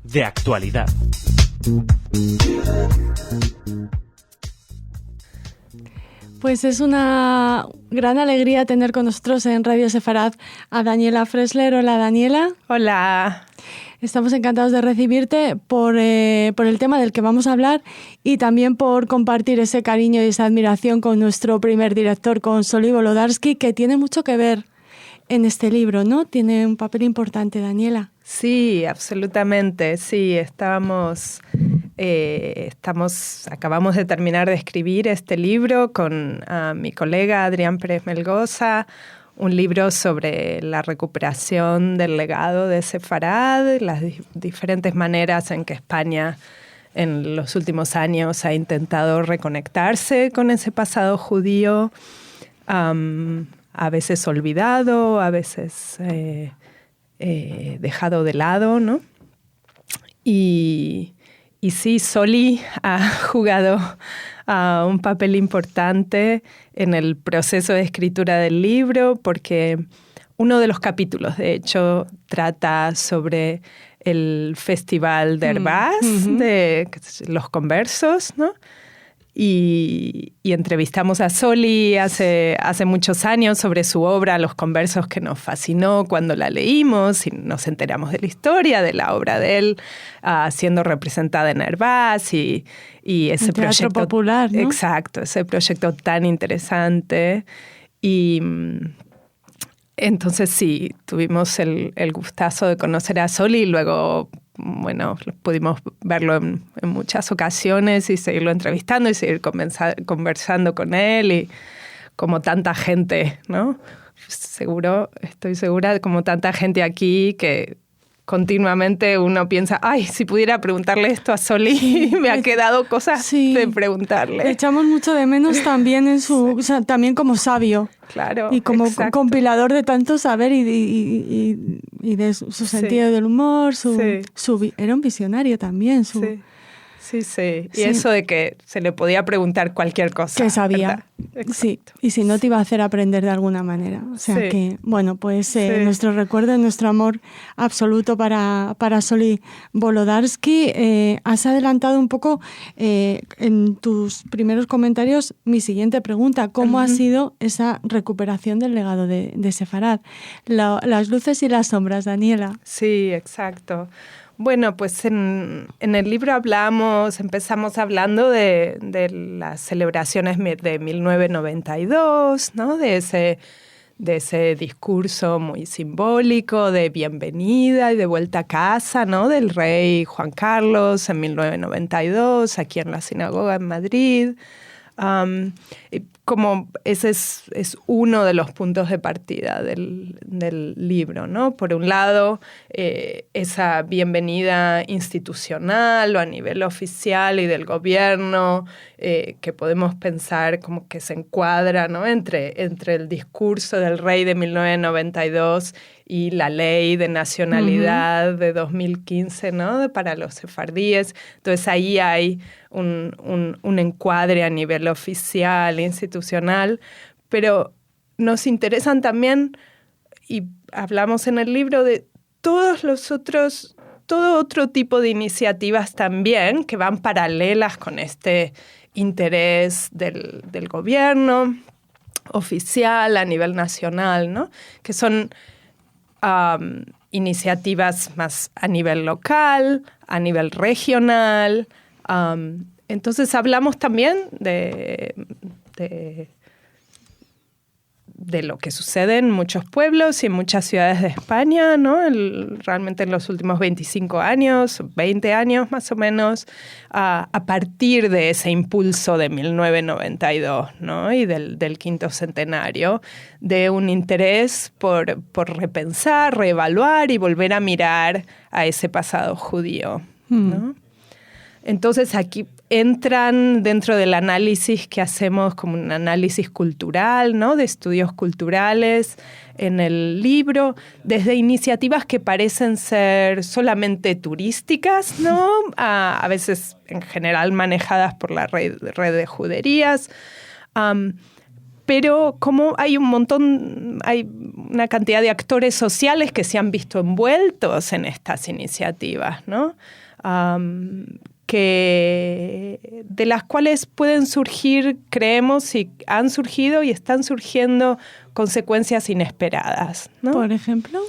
De actualidad. Pues es una gran alegría tener con nosotros en Radio Sefarad a Daniela Fressler. Hola, Daniela. Hola. Estamos encantados de recibirte por el tema del que vamos a hablar y también por compartir ese cariño y esa admiración con nuestro primer director, con Zsolt Volodarski, que tiene mucho que ver en este libro, ¿no? Tiene un papel importante, Daniela. Sí, absolutamente. Sí, acabamos de terminar de escribir este libro con mi colega Adrián Pérez Melgoza, un libro sobre la recuperación del legado de Sefarad, las diferentes maneras en que España en los últimos años ha intentado reconectarse con ese pasado judío, a veces olvidado, a veces dejado de lado, ¿no? Y sí, Zsolt ha jugado un papel importante en el proceso de escritura del libro, porque uno de los capítulos, de hecho, trata sobre el Festival de Herbás, de los conversos, ¿no? Y entrevistamos a Zsolt hace muchos años sobre su obra Los Conversos, que nos fascinó cuando la leímos y nos enteramos de la historia de la obra de él siendo representada en Herbás y ese proyecto popular, ¿no? Exacto, ese proyecto tan interesante. Y entonces sí, tuvimos el gustazo de conocer a Zsolt y luego, bueno, pudimos verlo en muchas ocasiones y seguirlo entrevistando y seguir conversando con él y como tanta gente, ¿no? Estoy segura de como tanta gente aquí que continuamente uno piensa, ay, si pudiera preguntarle esto a Zsolt, sí, me ha quedado cosas de preguntarle. Le echamos mucho de menos también o sea, también como sabio. Claro, y como exacto. Compilador de tanto saber y de su sentido del humor, era un visionario también. Sí. Y eso de que se le podía preguntar cualquier cosa. Que sabía. Sí, y si no te iba a hacer aprender de alguna manera. O sea que, bueno, pues nuestro recuerdo y nuestro amor absoluto para Zsolt Volodarski. Has adelantado un poco en tus primeros comentarios mi siguiente pregunta. ¿Cómo ha sido esa recuperación del legado de Sefarad? Las luces y las sombras, Daniela. Sí, exacto. Bueno, pues en el libro empezamos hablando de las celebraciones de 1992, ¿no? De ese discurso muy simbólico de bienvenida y de vuelta a casa, ¿no? Del rey Juan Carlos en 1992, aquí en la sinagoga en Madrid. Como ese es uno de los puntos de partida del libro, ¿no? Por un lado, esa bienvenida institucional o a nivel oficial y del gobierno, que podemos pensar como que se encuadra, ¿no? entre el discurso del rey de 1992 y la ley de nacionalidad de 2015, ¿no? Para los sefardíes. Entonces ahí hay un encuadre a nivel oficial, institucional, pero nos interesan también, y hablamos en el libro de todo otro tipo de iniciativas también que van paralelas con este interés del gobierno oficial a nivel nacional, ¿no? Que son iniciativas más a nivel local, a nivel regional. Entonces hablamos también de lo que sucede en muchos pueblos y en muchas ciudades de España, ¿no? Realmente en los últimos 25 años, 20 años más o menos, a partir de ese impulso de 1992, ¿no? Y del quinto centenario, de un interés por repensar, reevaluar y volver a mirar a ese pasado judío, ¿no? Entonces aquí entran dentro del análisis que hacemos como un análisis cultural, ¿no? De estudios culturales en el libro, desde iniciativas que parecen ser solamente turísticas, ¿no? A veces en general manejadas por la red de juderías, pero como hay una cantidad de actores sociales que se han visto envueltos en estas iniciativas, ¿no? De las cuales pueden surgir, creemos, y han surgido y están surgiendo consecuencias inesperadas, ¿no? ¿Por ejemplo?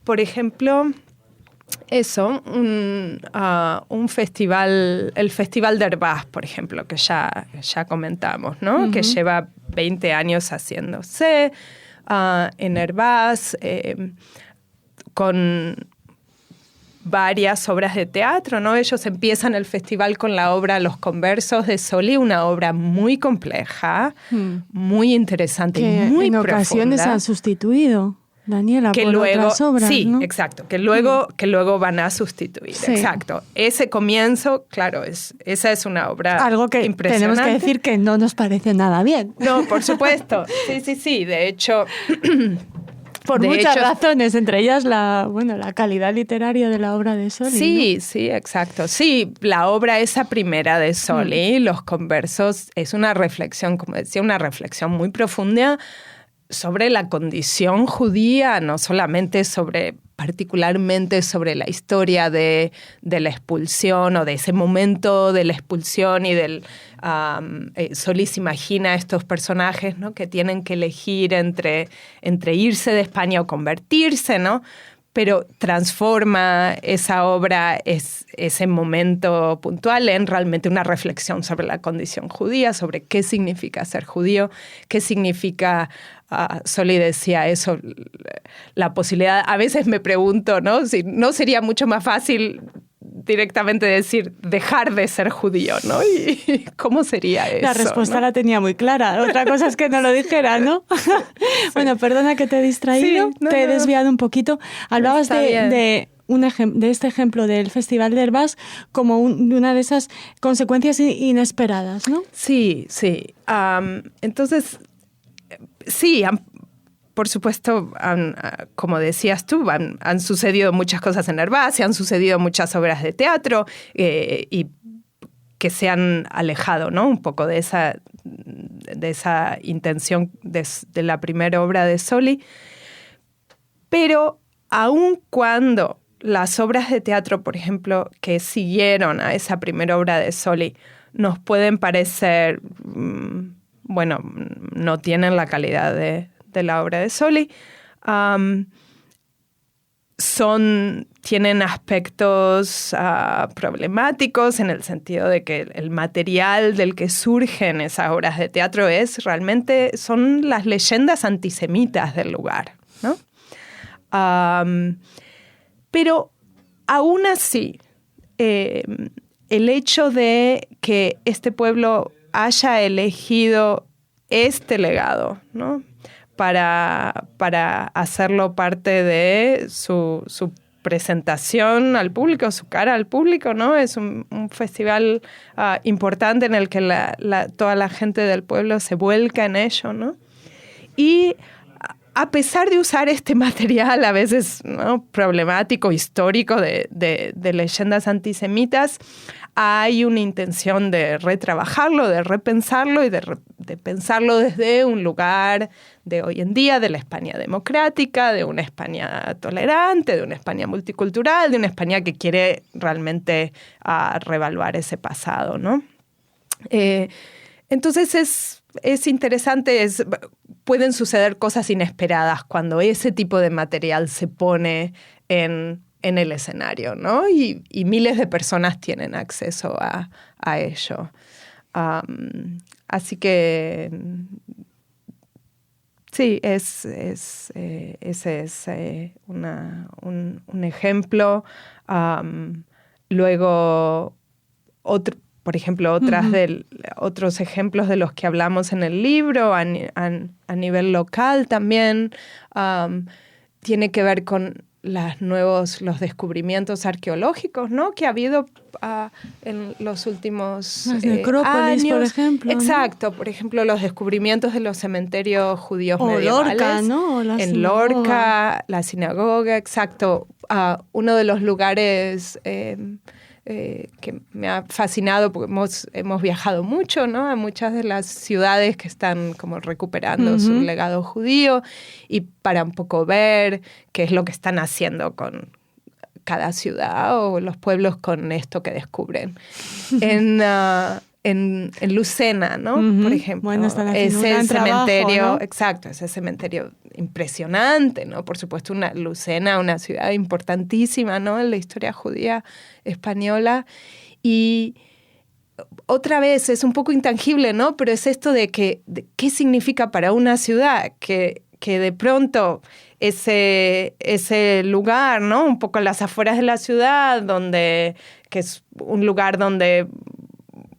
Por ejemplo, un festival, el Festival de Herbás, por ejemplo, que ya comentamos, ¿no? Uh-huh. Que lleva 20 años haciéndose en Herbás, con varias obras de teatro, ¿no? Ellos empiezan el festival con la obra Los Conversos de Soli, una obra muy compleja, muy interesante, que muy en profunda. ocasiones han sustituido, Daniela, que por luego, otras obras, sí, ¿no? Exacto, que luego van a sustituir, sí. Exacto. Ese comienzo, claro, esa es una obra algo que impresionante. Tenemos que decir que no nos parece nada bien. No, por supuesto, sí, de hecho... Por muchas razones, entre ellas la calidad literaria de la obra de Soli. Sí, ¿no? Sí, exacto. Sí, la obra esa primera de Soli, Los Conversos, es una reflexión, como decía, una reflexión muy profunda sobre la condición judía, no solamente particularmente sobre la historia de la expulsión o de ese momento de la expulsión y del... Soli se imagina estos personajes, ¿no? Que tienen que elegir entre irse de España o convertirse, ¿no? Pero transforma esa obra, ese momento puntual, en realmente una reflexión sobre la condición judía, sobre qué significa ser judío, qué significa... Soli decía eso, la posibilidad... A veces me pregunto, ¿no? Si no sería mucho más fácil directamente decir dejar de ser judío, ¿no? ¿Y cómo sería eso? La respuesta, ¿no? La tenía muy clara. Otra cosa es que no lo dijera, ¿no? Sí. Bueno, perdona que te he distraído, te he desviado un poquito. Hablabas de este ejemplo del Festival de Herbás como una de esas consecuencias inesperadas, ¿no? Sí. Entonces, sí, por supuesto, como decías tú, han sucedido muchas cosas en Herbás, se han sucedido muchas obras de teatro y que se han alejado, ¿no? Un poco de esa intención de la primera obra de Soli. Pero aun cuando las obras de teatro, por ejemplo, que siguieron a esa primera obra de Soli, nos pueden parecer, no tienen la calidad de la obra de Soli, tienen aspectos problemáticos en el sentido de que el material del que surgen esas obras de teatro son las leyendas antisemitas del lugar, ¿no? Pero aún así, el hecho de que este pueblo haya elegido este legado, ¿no? para hacerlo parte de su presentación al público, su cara al público, ¿no? Es un festival importante en el que toda la gente del pueblo se vuelca en ello, ¿no? Y a pesar de usar este material a veces, ¿no?, problemático, histórico de leyendas antisemitas, hay una intención de retrabajarlo, de repensarlo y de pensarlo desde un lugar de hoy en día, de la España democrática, de una España tolerante, de una España multicultural, de una España que quiere realmente revaluar ese pasado, ¿no? Entonces es interesante, pueden suceder cosas inesperadas cuando ese tipo de material se pone en el escenario, ¿no? Y miles de personas tienen acceso a ello. Así que sí, ese es un ejemplo. Luego, por ejemplo, otros ejemplos de los que hablamos en el libro a nivel local también tiene que ver con los descubrimientos arqueológicos, ¿no?, que ha habido en los últimos las necrópolis, años. Por ejemplo. Exacto, ¿no? Por ejemplo, los descubrimientos de los cementerios judíos medievales. Lorca, ¿no? En Lorca, la sinagoga, exacto. Uno de los lugares que me ha fascinado porque hemos viajado mucho, ¿no? A muchas de las ciudades que están como recuperando su legado judío y para un poco ver qué es lo que están haciendo con cada ciudad o los pueblos con esto que descubren. En Lucena, ¿no? Por ejemplo, bueno, están haciendo ese un cementerio, trabajo, ¿no? exacto, ese cementerio impresionante, ¿no? Por supuesto, Lucena, una ciudad importantísima, ¿no? En la historia judía española. Y otra vez es un poco intangible, ¿no? Pero es esto de qué significa para una ciudad que de pronto ese lugar, ¿no? Un poco en las afueras de la ciudad, que es un lugar donde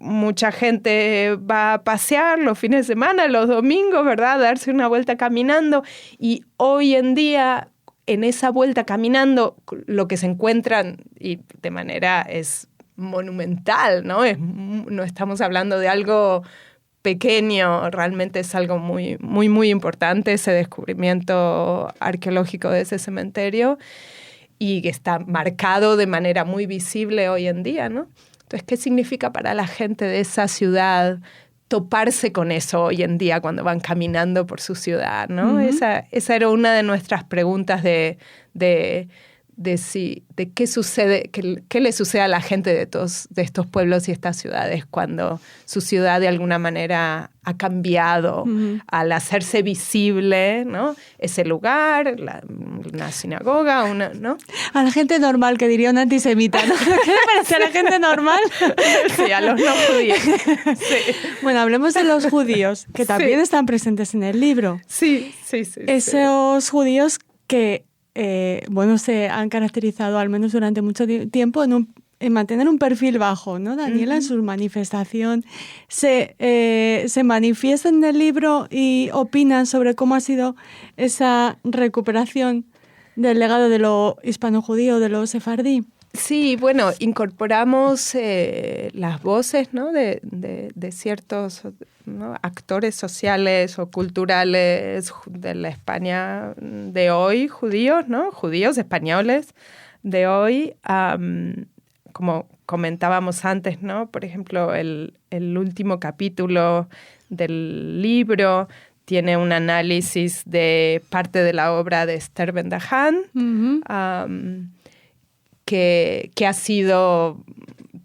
mucha gente va a pasear los fines de semana, los domingos, ¿verdad? Darse una vuelta caminando. Y hoy en día, en esa vuelta caminando, lo que se encuentran, y de manera es monumental, ¿no? No estamos hablando de algo pequeño, realmente es algo muy, muy, muy importante ese descubrimiento arqueológico de ese cementerio y que está marcado de manera muy visible hoy en día, ¿no? Entonces, ¿qué significa para la gente de esa ciudad toparse con eso hoy en día cuando van caminando por su ciudad, ¿no? Esa era una de nuestras preguntas de qué sucede, qué le sucede a la gente de estos pueblos y estas ciudades cuando su ciudad de alguna manera ha cambiado al hacerse visible, ¿no? Ese lugar, una sinagoga, ¿no? A la gente normal, que diría un antisemita, ¿no? ¿Qué le parece a la gente normal? Sí, a los no judíos. Sí. Bueno, hablemos de los judíos, que también están presentes en el libro. Sí. Esos judíos que se han caracterizado, al menos durante mucho tiempo, en mantener un perfil bajo, ¿no? Daniela, en su manifestación, se manifiesta en el libro y opinan sobre cómo ha sido esa recuperación del legado de lo hispano-judío, de lo sefardí. Sí, bueno, incorporamos las voces, ¿no? de ciertos, ¿no? actores sociales o culturales de la España de hoy, judíos, ¿no? Judíos españoles de hoy, como comentábamos antes, ¿no? Por ejemplo, el último capítulo del libro tiene un análisis de parte de la obra de Esther Ben-Dahan, que ha sido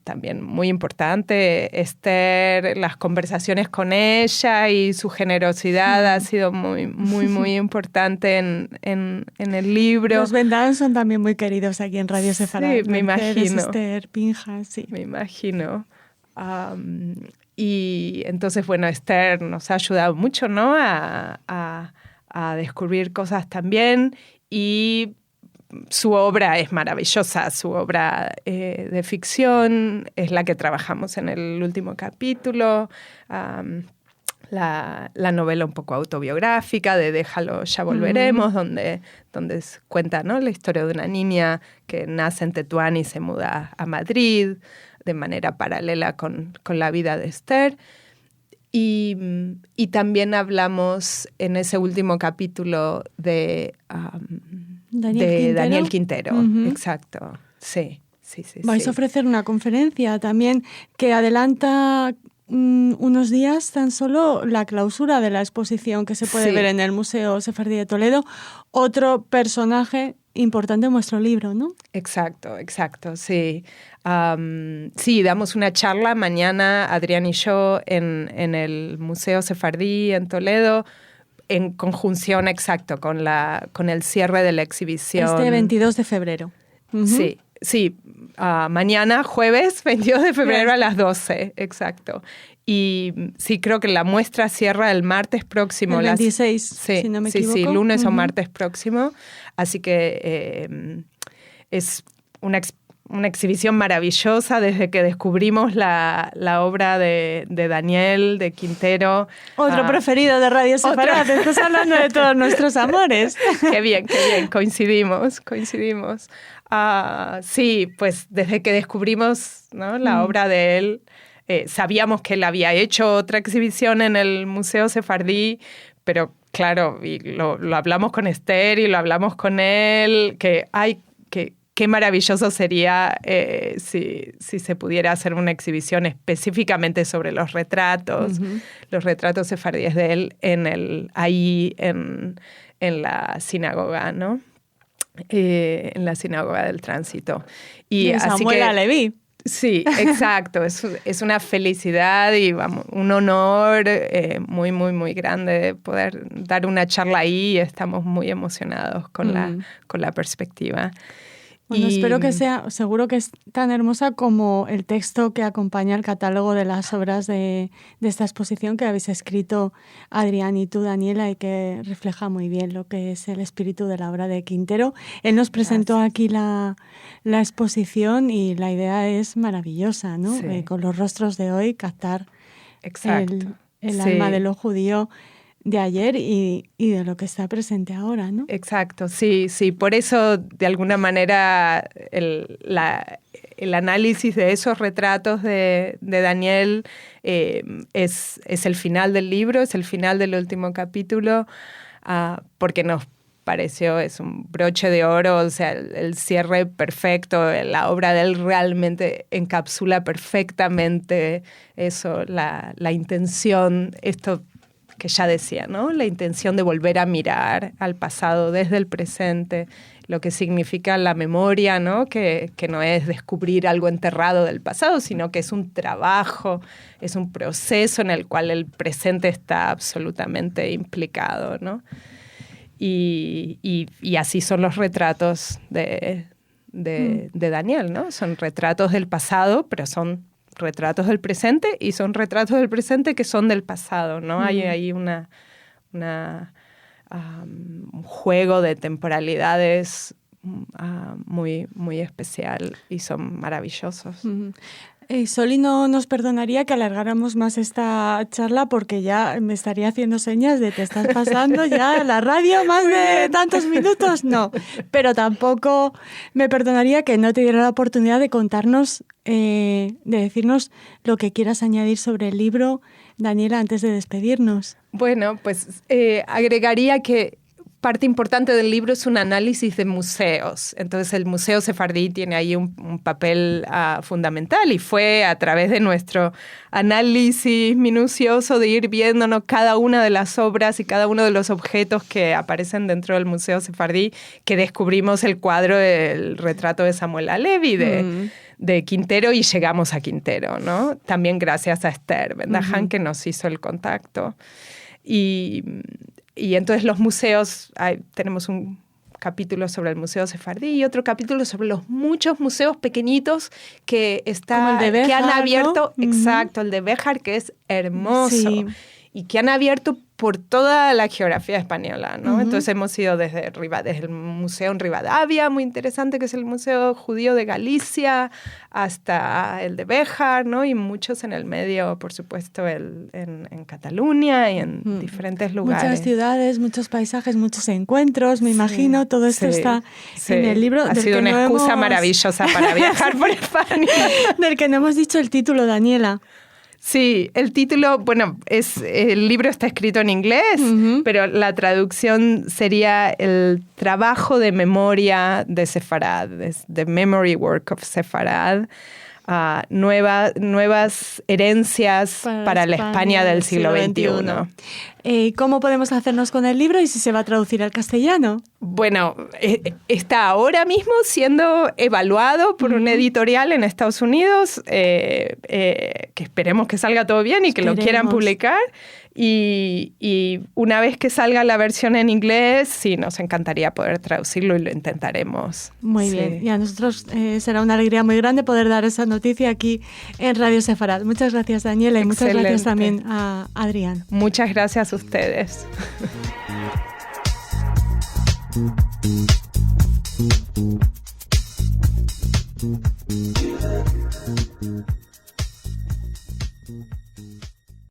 también muy importante. Esther, las conversaciones con ella y su generosidad ha sido muy, muy, muy importante en el libro. Los Ben-Dahan son también muy queridos aquí en Radio Sefarad. Sí, me imagino. Esther, Pinja, sí. Me imagino. Y entonces, bueno, Esther nos ha ayudado mucho, ¿no? A descubrir cosas también y su obra es maravillosa, su obra de ficción es la que trabajamos en el último capítulo, la novela un poco autobiográfica de Déjalo, ya volveremos, donde cuenta, ¿no? la historia de una niña que nace en Tetuán y se muda a Madrid de manera paralela con la vida de Esther. Y también hablamos en ese último capítulo de Daniel Quintero. Exacto. Sí. Vais a ofrecer una conferencia también que adelanta unos días tan solo la clausura de la exposición que se puede ver en el Museo Sefardí de Toledo. Otro personaje importante en vuestro libro, ¿no? Exacto, sí. Sí, damos una charla mañana, Adrián y yo, en el Museo Sefardí en Toledo, en conjunción, exacto, con el cierre de la exhibición. Este 22 de febrero. Sí. Mañana, jueves 22 de febrero a las 12, exacto. Y sí, creo que la muestra cierra el martes próximo. El 26, si no me equivoco. Sí, lunes o martes próximo. Así que es una exhibición maravillosa desde que descubrimos la obra de Daniel, de Quintero. Otro preferido de Radio Sefarad. Estás hablando de todos nuestros amores. Qué bien, coincidimos. Sí, pues desde que descubrimos, ¿no? la obra de él, sabíamos que él había hecho otra exhibición en el Museo Sefardí, pero claro, y lo hablamos con Esther y lo hablamos con él, que qué maravilloso sería si se pudiera hacer una exhibición específicamente sobre los retratos sefardíes de él ahí en la sinagoga, ¿no? En la sinagoga del Tránsito. Y Samuel Aleví. Sí, exacto. Es una felicidad y un honor muy, muy, muy grande poder dar una charla ahí. Estamos muy emocionados con la perspectiva. Bueno, espero que sea, seguro que es tan hermosa como el texto que acompaña el catálogo de las obras de esta exposición que habéis escrito Adrián y tú, Daniela, y que refleja muy bien lo que es el espíritu de la obra de Quintero. Él nos presentó aquí la exposición y la idea es maravillosa, ¿no? Sí. Con los rostros de hoy, captar el Sí. alma de lo judío de ayer y de lo que está presente ahora, ¿no? Exacto, sí. Por eso, de alguna manera, el análisis de esos retratos de Daniel es el final del libro, es el final del último capítulo, porque nos pareció, es un broche de oro, o sea, el cierre perfecto, la obra de él realmente encapsula perfectamente eso, la intención, esto que ya decía, ¿no? La intención de volver a mirar al pasado desde el presente, lo que significa la memoria, ¿no? Que no es descubrir algo enterrado del pasado, sino que es un trabajo, es un proceso en el cual el presente está absolutamente implicado, ¿no? Y así son los retratos de Daniel, ¿no? Son retratos del pasado, pero son retratos del presente y son retratos del presente que son del pasado, ¿no? Hay ahí un juego de temporalidades muy, muy especial y son maravillosos. Soli no nos perdonaría que alargáramos más esta charla porque ya me estaría haciendo señas de te estás pasando ya la radio más de tantos minutos. No, pero tampoco me perdonaría que no te diera la oportunidad de contarnos, de decirnos lo que quieras añadir sobre el libro, Daniela, antes de despedirnos. Bueno, pues agregaría que parte importante del libro es un análisis de museos. Entonces el Museo Sefardí tiene ahí un papel fundamental y fue a través de nuestro análisis minucioso de ir viéndonos cada una de las obras y cada uno de los objetos que aparecen dentro del Museo Sefardí que descubrimos el cuadro del retrato de Samuel Aleví de Quintero y llegamos a Quintero, ¿no? También gracias a Esther Bendajan que nos hizo el contacto. Y entonces los museos, tenemos un capítulo sobre el Museo Sefardí y otro capítulo sobre los muchos museos pequeñitos que han abierto, ¿no? Exacto, el de Béjar, que es hermoso, sí. Y que han abierto por toda la geografía española, ¿no? Entonces hemos ido desde el museo en Rivadavia, muy interesante, que es el Museo Judío de Galicia, hasta el de Béjar, ¿no? Y muchos en el medio, por supuesto, en Cataluña y en diferentes lugares. Muchas ciudades, muchos paisajes, muchos encuentros, me imagino. Todo esto está en el libro. Ha sido una excusa maravillosa para viajar por España. Del que no hemos dicho el título, Daniela. Sí, el título, bueno, el libro está escrito en inglés, pero la traducción sería el trabajo de memoria de Sefarad, The Memory Work of Sefarad, nuevas herencias para la España del siglo XXI. ¿Cómo podemos hacernos con el libro y si se va a traducir al castellano? Bueno, está ahora mismo siendo evaluado por una editorial en Estados Unidos, que esperemos que salga todo bien y que lo quieran publicar. Y una vez que salga la versión en inglés, sí, nos encantaría poder traducirlo y lo intentaremos. Muy bien. Y a nosotros será una alegría muy grande poder dar esa noticia aquí en Radio Sefarad. Muchas gracias, Daniela, y muchas gracias también a Adrián. Muchas gracias a ustedes.